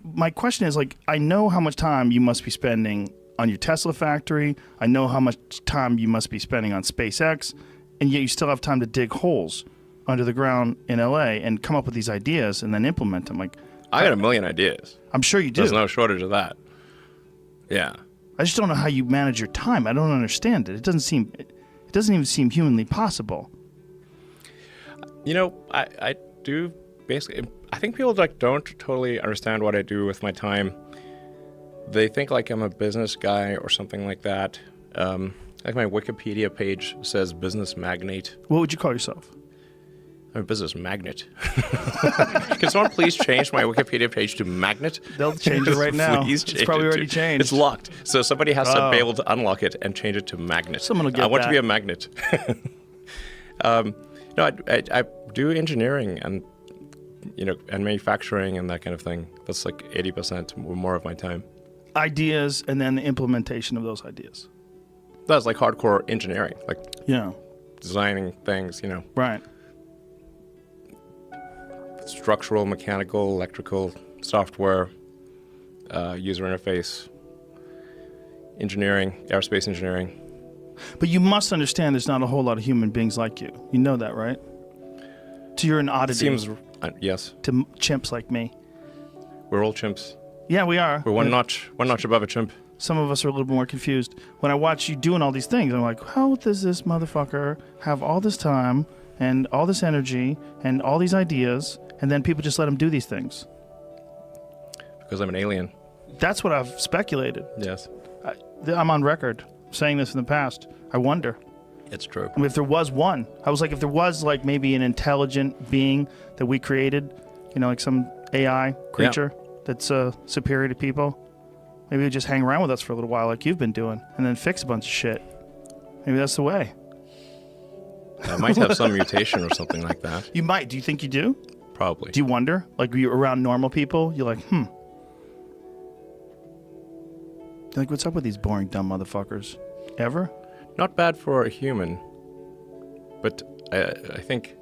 my question is, like, I know how much time you must be spending on your Tesla factory. I know how much time you must be spending on SpaceX, and yet you still have time to dig holes under the ground in LA and come up with these ideas and then implement them. Like, I got a million ideas. I'm sure you do. There's no shortage of that. Yeah. I just don't know how you manage your time. I don't understand it. It doesn't even seem humanly possible. You know, I do basically. I think people like don't totally understand what I do with my time. They think like I'm a business guy or something like that. Like my Wikipedia page says business magnate. What would you call yourself? I'm a business magnet. Can someone please change my Wikipedia page to magnet? They'll change it right now. Please It's probably already changed. It's locked. So somebody has to be able to unlock it and change it to magnet. Someone will get I want that. to be a magnet. No, I do engineering and and manufacturing and that kind of thing. That's like 80% or more of my time. Ideas and then the implementation of those ideas. That's like hardcore engineering, like designing things, Right. Structural, mechanical, electrical, software, user interface, engineering, aerospace engineering. But you must understand there's not a whole lot of human beings like you. You know that, right? So you're an oddity. Seems, yes. To chimps like me. We're all chimps. Yeah, we are. We're one notch above a chimp. Some of us are a little more confused. When I watch you doing all these things, I'm like, how does this motherfucker have all this time and all this energy and all these ideas, and then people just let him do these things? Because I'm an alien. That's what I've speculated. Yes. I'm on record saying this in the past. I wonder. It's true. I mean, if there was one, I was like, if there was like maybe an intelligent being that we created, like some AI creature that's superior to people, maybe it would just hang around with us for a little while like you've been doing and then fix a bunch of shit. Maybe that's the way. I might have some mutation or something like that. You might. Do you think you do? Probably. Do you wonder? Like, you're around normal people, you're like, You're like, what's up with these boring, dumb motherfuckers? Ever? Not bad for a human, but I think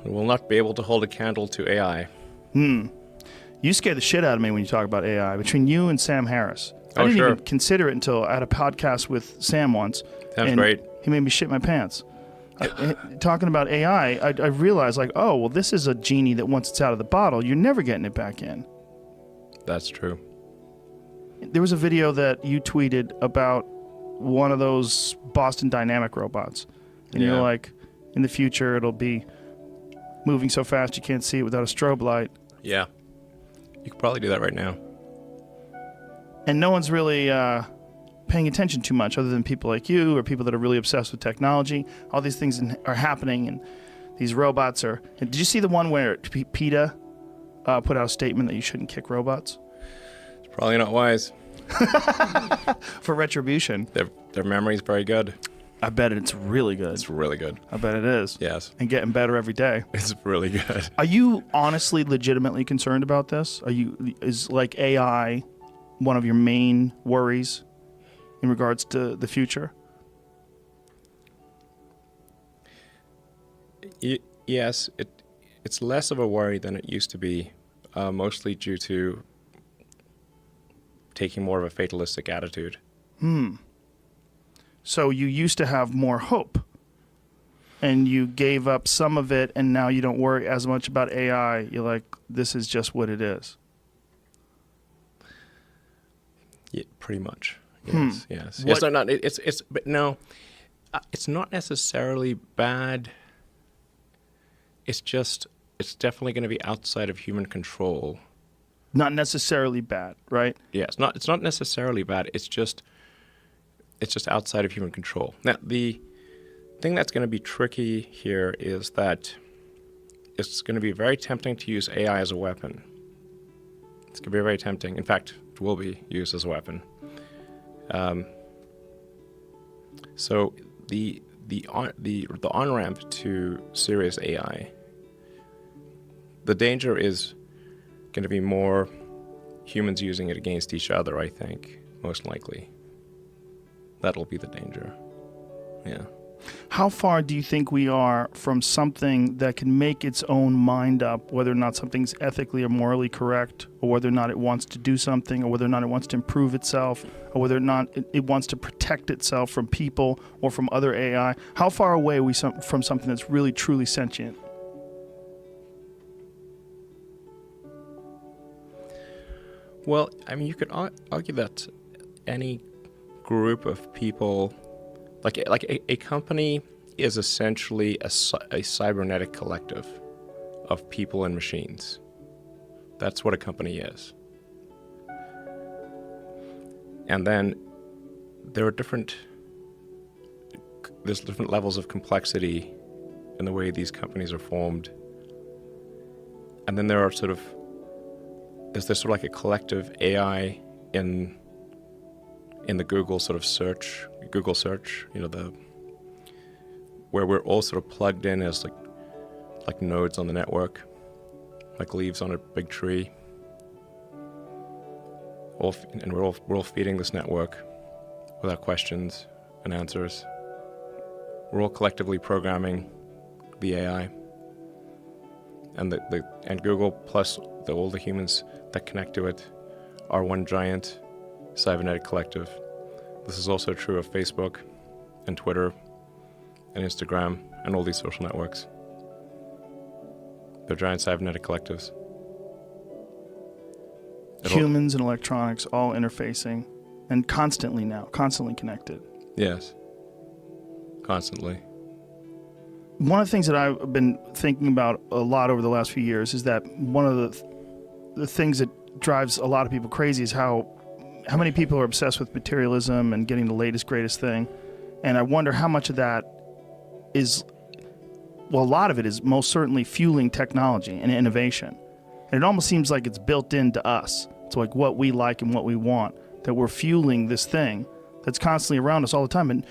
we'll not be able to hold a candle to AI. You scare the shit out of me when you talk about AI. Between you and Sam Harris. I didn't even consider it until I had a podcast with Sam once. Sounds great. He made me shit my pants. Talking about AI, I realized, like, oh, well, this is a genie that once it's out of the bottle, you're never getting it back in. That's true. There was a video that you tweeted about one of those Boston Dynamic robots. And you're like, in the future, it'll be moving so fast you can't see it without a strobe light. Yeah. You could probably do that right now. And no one's really paying attention too much other than people like you or people that are really obsessed with technology. All these things are happening, and these robots are... Did you see the one where PETA put out a statement that you shouldn't kick robots? It's probably not wise. For retribution. Their memory's very good. I bet it's really good. It's really good. I bet it is. Yes. And getting better every day. It's really good. Are you honestly, legitimately concerned about this? Is like AI one of your main worries in regards to the future? Yes. It's less of a worry than it used to be, mostly due to taking more of a fatalistic attitude. So you used to have more hope, and you gave up some of it, and now you don't worry as much about AI. You're like, this is just what it is. Yeah, pretty much. Yes, yes. Yes, no, it's not necessarily bad. It's definitely going to be outside of human control. Not necessarily bad, right? Yeah, it's not necessarily bad. It's just outside of human control. Now, the thing that's going to be tricky here is that it's going to be very tempting to use AI as a weapon. It's going to be very tempting. In fact, it will be used as a weapon. So the on-ramp to serious AI, the danger is going to be more humans using it against each other, I think, most likely. That'll be the danger. Yeah. How far do you think we are from something that can make its own mind up, whether or not something's ethically or morally correct, or whether or not it wants to do something, or whether or not it wants to improve itself, or whether or not it wants to protect itself from people or from other AI? How far away are we from something that's really, truly sentient? Well, I mean, you could argue that any group of people, like a company is essentially a cybernetic collective of people and machines. That's what a company is. And then there's different levels of complexity in the way these companies are formed. And then there's this like a collective AI in the Google search, where we're all sort of plugged in as like nodes on the network, like leaves on a big tree. And we're all feeding this network with our questions and answers. We're all collectively programming the AI, and and Google plus all the humans that connect to it are one giant cybernetic collective. This is also true of Facebook and Twitter and Instagram and all these social networks. They're giant cybernetic collectives. Humans and electronics all interfacing and constantly connected. Yes. Constantly. One of the things that I've been thinking about a lot over the last few years is that one of the things that drives a lot of people crazy is how many people are obsessed with materialism and getting the latest, greatest thing. And I wonder how much of that is, well, a lot of it is most certainly fueling technology and innovation. And it almost seems like it's built into us. It's like what we like and what we want, that we're fueling this thing that's constantly around us all the time. And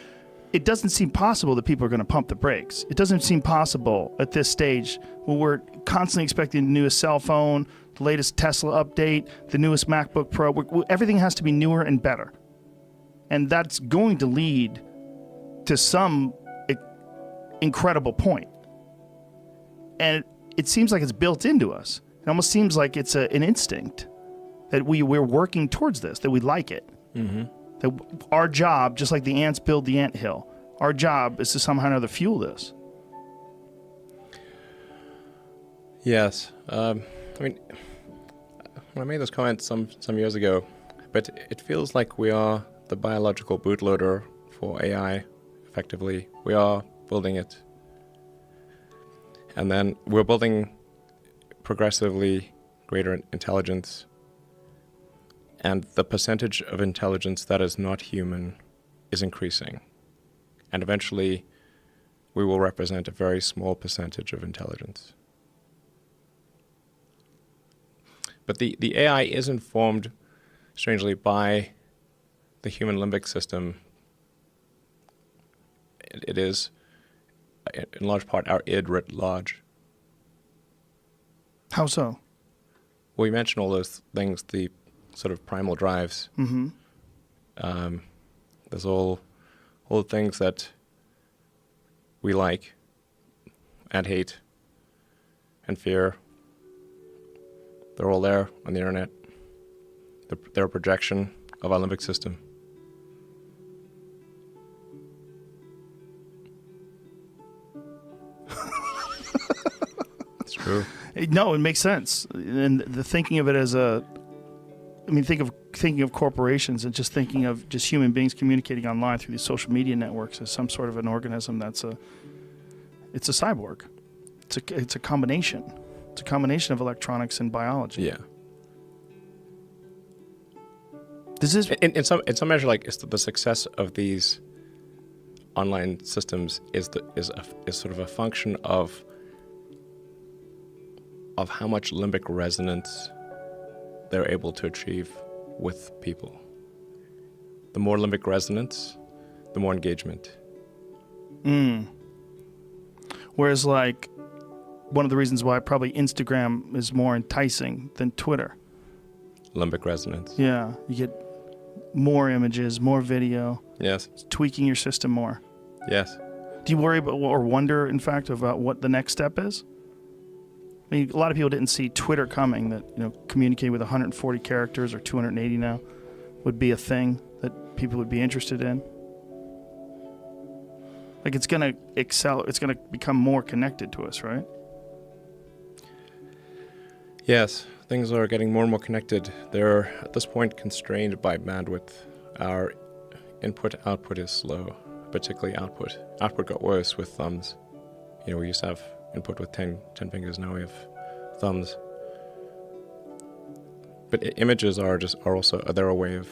it doesn't seem possible that people are going to pump the brakes. It doesn't seem possible at this stage when we're constantly expecting the newest cell phone, the latest Tesla update, the newest MacBook Pro. Everything has to be newer and better. And that's going to lead to some incredible point. And it seems like it's built into us. It almost seems like it's an instinct that we're working towards this, that we like it. Mm-hmm. That our job, just like the ants build the anthill, our job is to somehow or another fuel this. Yes. I mean, when I made those comments some years ago, but it feels like we are the biological bootloader for AI, effectively. We are building it. And then we're building progressively greater intelligence. And the percentage of intelligence that is not human is increasing. And eventually, we will represent a very small percentage of intelligence. But the AI is informed, strangely, by the human limbic system. It is, in large part, our id writ large. How so? Well, you mentioned all those things, the sort of primal drives. Mm-hmm. There's all the things that we like and hate and fear. They're all there on the internet. They're a projection of our limbic system. It's true. No, it makes sense. And the thinking of it as thinking of corporations and just thinking of just human beings communicating online through these social media networks as some sort of an organism it's a cyborg. It's a combination. It's a combination of electronics and biology. Yeah. This is in some measure, like the success of these online systems is sort of a function of how much limbic resonance they're able to achieve with people. The more limbic resonance, the more engagement. Whereas, like, one of the reasons why probably Instagram is more enticing than Twitter. Limbic resonance. Yeah, you get more images, more video. Yes. It's tweaking your system more. Yes. Do you worry about or wonder, in fact, about what the next step is? I mean, a lot of people didn't see Twitter coming, that, communicate with 140 characters or 280 now would be a thing that people would be interested in. Like, it's going to it's going to become more connected to us, right? Yes, things are getting more and more connected. They're, at this point, constrained by bandwidth. Our input-output is slow, particularly output. Output got worse with thumbs. We used to have input with 10 fingers, now we have thumbs. But images are also they're a way of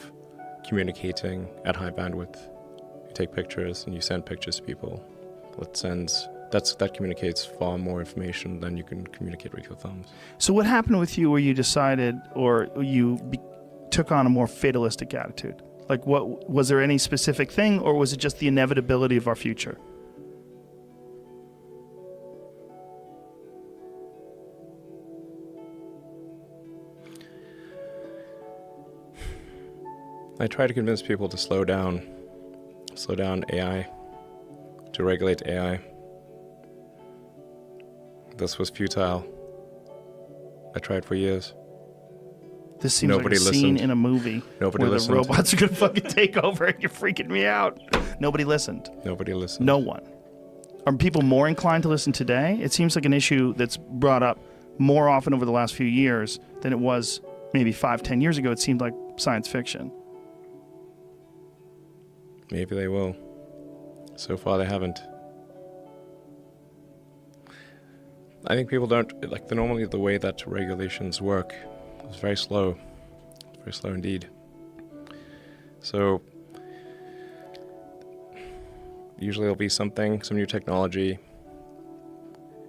communicating at high bandwidth. You take pictures and you send pictures to people. That communicates far more information than you can communicate with your thumbs. So what happened with you where you decided, or you took on a more fatalistic attitude? Like, what was there any specific thing, or was it just the inevitability of our future? I try to convince people to slow down AI, to regulate AI. This was futile. I tried for years. This seems Nobody like a scene listened. in a movie Nobody where listened. the robots are going to fucking take over and you're freaking me out. Nobody listened. Nobody listened. No one. Are people more inclined to listen today? It seems like an issue that's brought up more often over the last few years than it was maybe 5-10 years ago. It seemed like science fiction. Maybe they will. So far they haven't. I think people don't, normally the way that regulations work is very slow. Very slow indeed. So usually there'll be some new technology.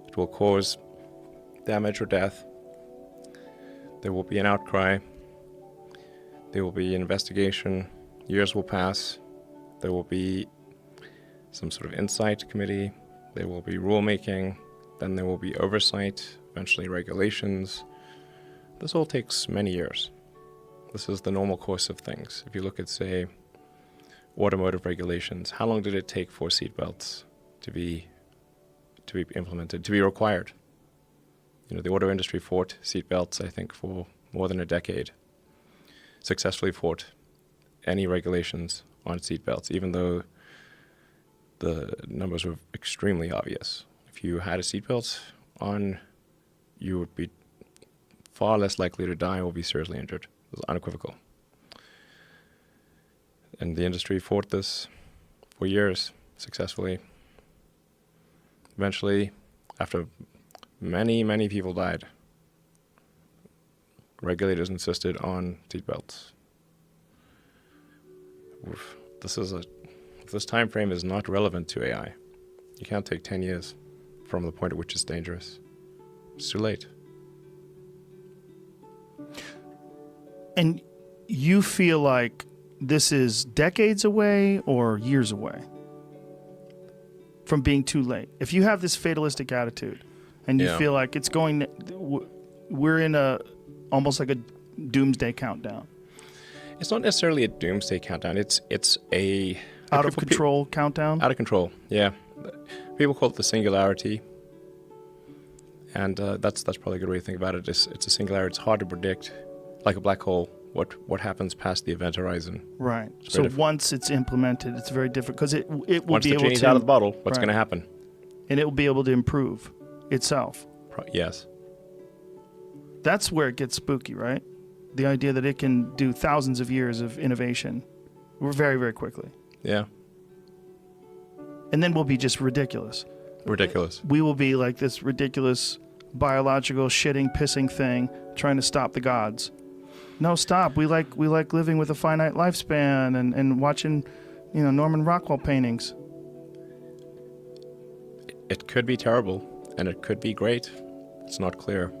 It will cause damage or death. There will be an outcry. There will be an investigation. Years will pass. There will be some sort of insight committee. There will be rulemaking. Then there will be oversight, eventually regulations. This all takes many years. This is the normal course of things. If you look at, say, automotive regulations, how long did it take for seatbelts to be implemented, to be required? The auto industry fought seatbelts, I think, for more than a decade. Successfully fought any regulations on seatbelts, even though the numbers were extremely obvious. If you had a seatbelt on, you would be far less likely to die or be seriously injured. It was unequivocal. And the industry fought this for years successfully. Eventually, after many, many people died, regulators insisted on seatbelts. This time frame is not relevant to AI. You can't take 10 years from the point at which it's dangerous. It's too late. And you feel like this is decades away or years away from being too late? If you have this fatalistic attitude and you feel like it's we're in almost like a doomsday countdown. It's not necessarily a doomsday countdown. It's a out of control countdown. Out of control, yeah. People call it the singularity, and that's probably a good way to think about it. It's a singularity. It's hard to predict, like a black hole. What happens past the event horizon? Right. So once it's implemented, it's very different because it will once be able to. Once the genie's out of the bottle, what's going to happen? And it will be able to improve itself. Yes. That's where it gets spooky, right? The idea that it can do thousands of years of innovation very, very quickly. Yeah. And then we'll be just ridiculous. Ridiculous. We will be like this ridiculous biological shitting, pissing thing trying to stop the gods. No, stop. We like living with a finite lifespan and watching, Norman Rockwell paintings. It could be terrible, and it could be great. It's not clear.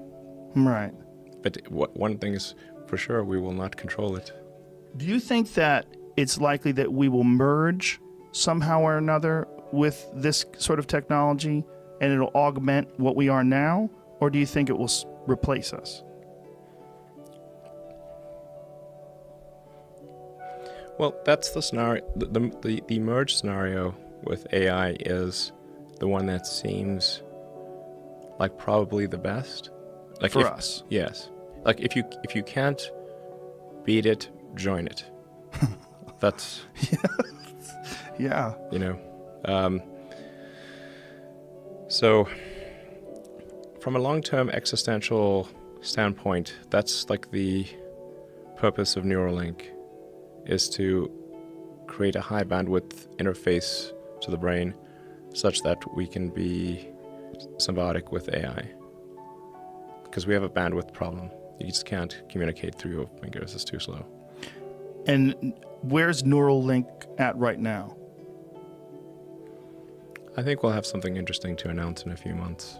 Right. But one thing is for sure, we will not control it. Do you think that it's likely that we will merge somehow or another with this sort of technology and it'll augment what we are now? Or do you think it will replace us? Well, that's the scenario. The merge scenario with AI is the one that seems like probably the best. Like for us. Yes. Like if you can't beat it, join it. That's Yeah. So from a long-term existential standpoint, that's like the purpose of Neuralink, is to create a high bandwidth interface to the brain such that we can be symbiotic with AI. Because we have a bandwidth problem. You just can't communicate through your fingers. It's too slow. And where's Neuralink at right now? I think we'll have something interesting to announce in a few months.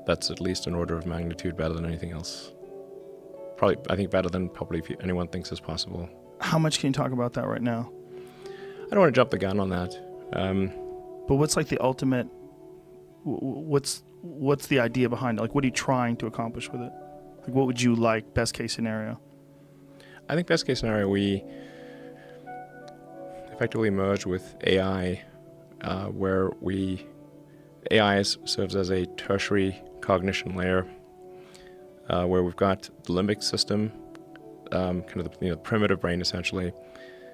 That's at least an order of magnitude better than anything else. I think better than probably anyone thinks is possible. How much can you talk about that right now? I don't want to jump the gun on that. But what's like the ultimate, what's the idea behind it? Like, what are you trying to accomplish with it? Like, what would you like, best case scenario? I think best case scenario, we effectively merge with AI, where AI serves as a tertiary cognition layer, where we've got the limbic system, kind of the primitive brain essentially.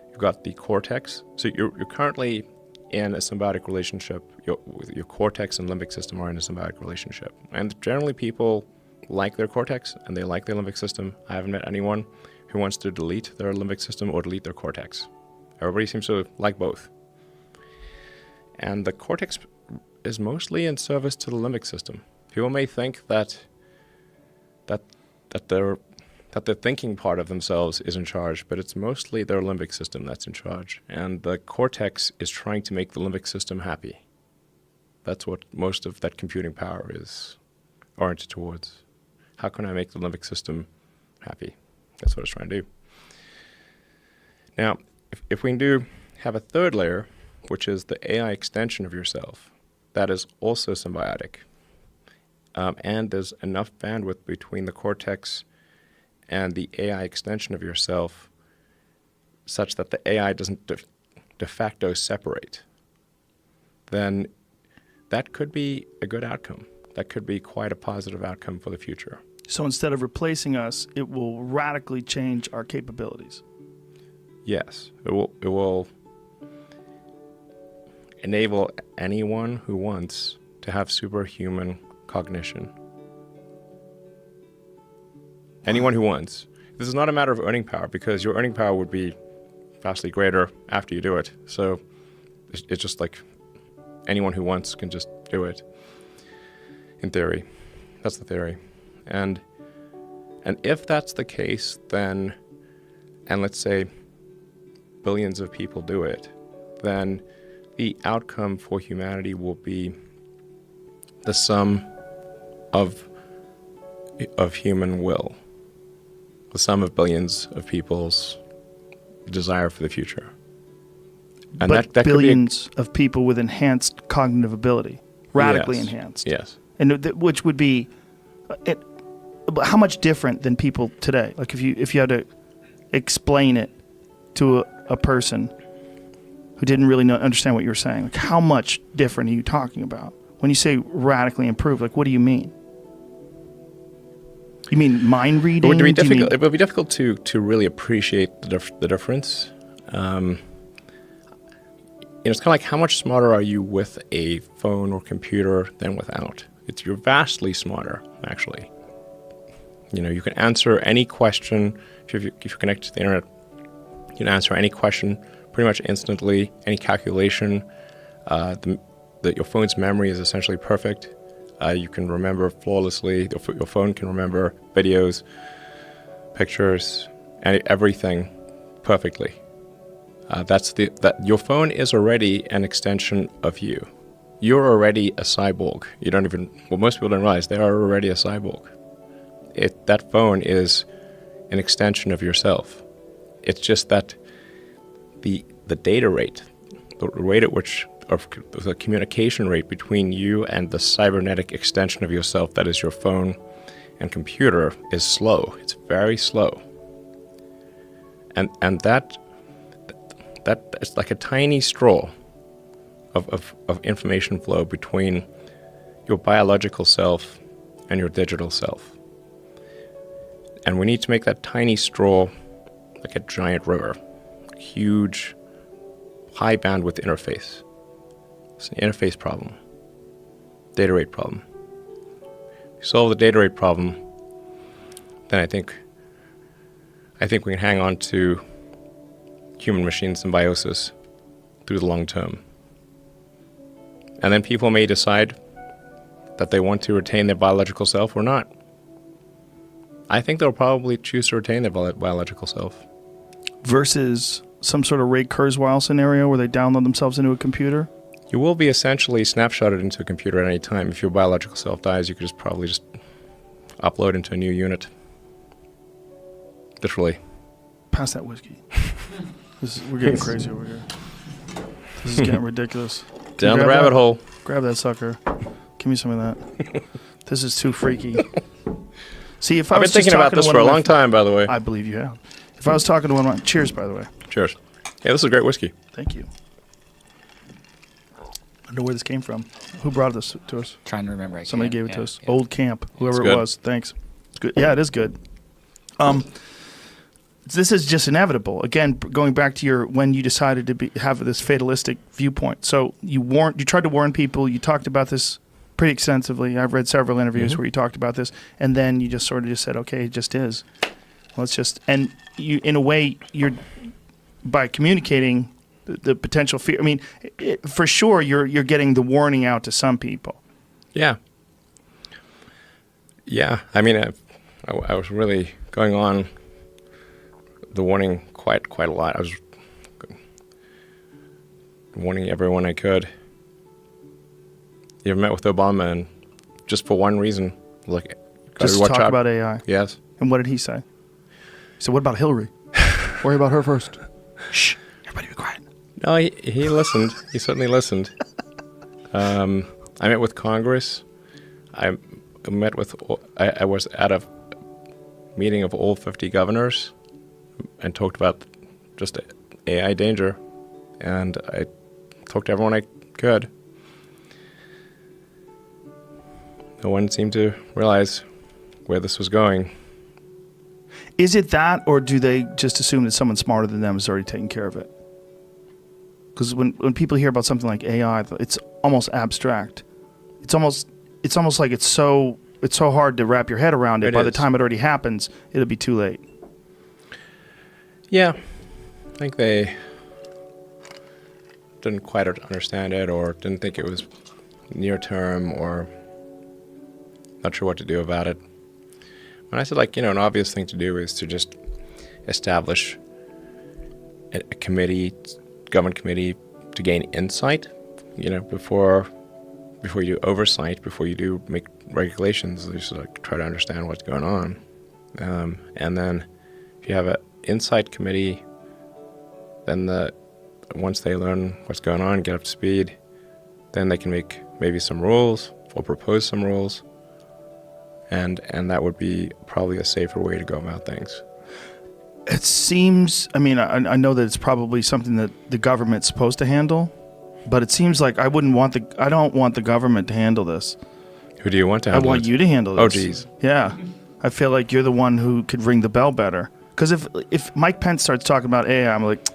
You've got the cortex. So you're currently in a symbiotic relationship. Your cortex and limbic system are in a symbiotic relationship. And generally people like their cortex and they like their limbic system. I haven't met anyone who wants to delete their limbic system or delete their cortex. Everybody seems to like both. And the cortex is mostly in service to the limbic system. People may think that the thinking part of themselves is in charge, but it's mostly their limbic system that's in charge. And the cortex is trying to make the limbic system happy. That's what most of that computing power is oriented towards. How can I make the limbic system happy? That's what it's trying to do. Now, if we do have a third layer, which is the AI extension of yourself, that is also symbiotic. And there's enough bandwidth between the cortex and the AI extension of yourself such that the AI doesn't de facto separate, then that could be a good outcome. That could be quite a positive outcome for the future. So instead of replacing us, it will radically change our capabilities. Yes, it will enable anyone who wants to have superhuman cognition. Anyone who wants. This is not a matter of earning power, because your earning power would be vastly greater after you do it. So it's just like anyone who wants can just do it, in theory. That's the theory. And if that's the case, then, and let's say billions of people do it, then the outcome for humanity will be the sum of human will. The sum of billions of people's desire for the future. And but that billions of people with enhanced cognitive ability, radically enhanced. Yes. And which would be, how much different than people today? Like if you had to explain it to a person who didn't really understand what you were saying, like how much different are you talking about? When you say radically improved, like what do you mean? You mean mind reading? It would be difficult to really appreciate the difference. It's kind of like, how much smarter are you with a phone or computer than without? You're vastly smarter, actually. You can answer any question. If you're connected to the internet, you can answer any question pretty much instantly, any calculation. Your phone's memory is essentially perfect. You can remember flawlessly. Your phone can remember videos, pictures, and everything perfectly. Your phone is already an extension of you. You're already a cyborg. Most people don't realize they are already a cyborg. That phone is an extension of yourself. It's just that the data rate, the rate at which, or the communication rate between you and the cybernetic extension of yourself that is your phone and computer is slow. It's very slow. And that is like a tiny straw of information flow between your biological self and your digital self. And we need to make that tiny straw like a giant river, huge, high bandwidth interface. It's an interface problem, data rate problem. If you solve the data rate problem, then I think we can hang on to human-machine symbiosis through the long term. And then people may decide that they want to retain their biological self or not. I think they'll probably choose to retain their biological self. Versus some sort of Ray Kurzweil scenario where they download themselves into a computer? You will be essentially snapshotted into a computer at any time. If your biological self dies, you could probably just upload into a new unit. Literally. Pass that whiskey. We're getting crazy over here. This is getting ridiculous. Down the rabbit hole. Grab that sucker. Give me some of that. This is too freaky. See, if I I've been was thinking about this for a long time, by the way. I believe you have. If I was talking to one of my... Cheers, by the way. Cheers. Yeah, this is great whiskey. Thank you. I don't know where this came from. Who brought this to us? Trying to remember. Somebody gave it to us. Old Camp, It's whoever it good. was. Thanks. It's good. Yeah, it is good. This is just inevitable. Again, going back to when you decided to have this fatalistic viewpoint. So you tried to warn people. You talked about this pretty extensively. I've read several interviews where you talked about this, and then you just sort of just said, "Okay, it just is." Let's just, and you, in a way, you're by communicating the potential fear. I mean, for sure, you're getting the warning out to some people. Yeah. Yeah. I mean, I was really going on the warning quite a lot. I was warning everyone I could. You ever met with Obama and just for one reason, like, Just watch talk out. about AI. Yes. And what did he say? He said, "What about Hillary? Worry about her first." Shh. Everybody be quiet. No, he listened. He certainly listened. I met with Congress. I was at a meeting of all 50 governors and talked about just AI danger. And I talked to everyone I could. No one seemed to realize where this was going. Is it that, or do they just assume that someone smarter than them is already taking care of it? Because when people hear about something like AI, it's almost abstract. It's almost like it's so hard to wrap your head around it. By the time it already happens, it'll be too late. Yeah, I think they didn't quite understand it, or didn't think it was near term, or not sure what to do about it. When I said, like, an obvious thing to do is to just establish a committee, government committee, to gain insight, before you do oversight, before you do make regulations, just like try to understand what's going on. And then if you have an insight committee, then once they learn what's going on, get up to speed, then they can make maybe some rules or propose some rules. And that would be probably a safer way to go about things. It seems, I mean, I know that it's probably something that the government's supposed to handle, but it seems like I don't want the government to handle this. Who do you want to handle it? I want you to handle this. Oh, geez. Yeah. I feel like you're the one who could ring the bell better. Because if Mike Pence starts talking about AI, I'm like,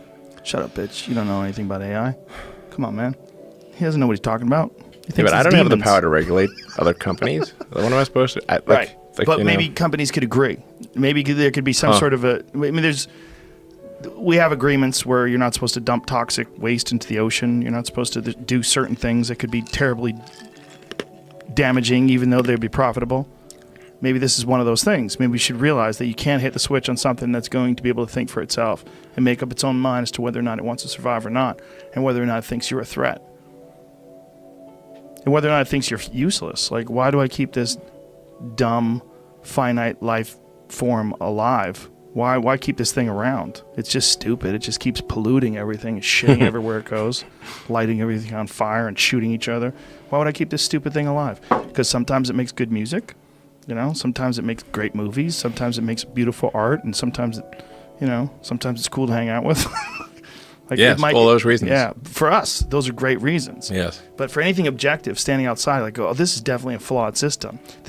shut up, bitch. You don't know anything about AI. Come on, man. He doesn't know what he's talking about. Yeah, but I don't have the power to regulate other companies. What am I supposed to? Right. But maybe companies could agree. Maybe there could be some sort of we have agreements where you're not supposed to dump toxic waste into the ocean. You're not supposed to do certain things that could be terribly damaging, even though they'd be profitable. Maybe this is one of those things. Maybe we should realize that you can't hit the switch on something that's going to be able to think for itself and make up its own mind as to whether or not it wants to survive or not, and whether or not it thinks you're a threat. And whether or not it thinks you're useless. Like, why do I keep this dumb, finite life form alive? Why keep this thing around? It's just stupid. It just keeps polluting everything and shitting everywhere it goes, lighting everything on fire and shooting each other. Why would I keep this stupid thing alive? Because sometimes it makes good music, sometimes it makes great movies, sometimes it makes beautiful art, and sometimes it's cool to hang out with. Like Yes, all those reasons. Yeah, for us, those are great reasons. Yes. But for anything objective, standing outside, like, oh, this is definitely a flawed system. This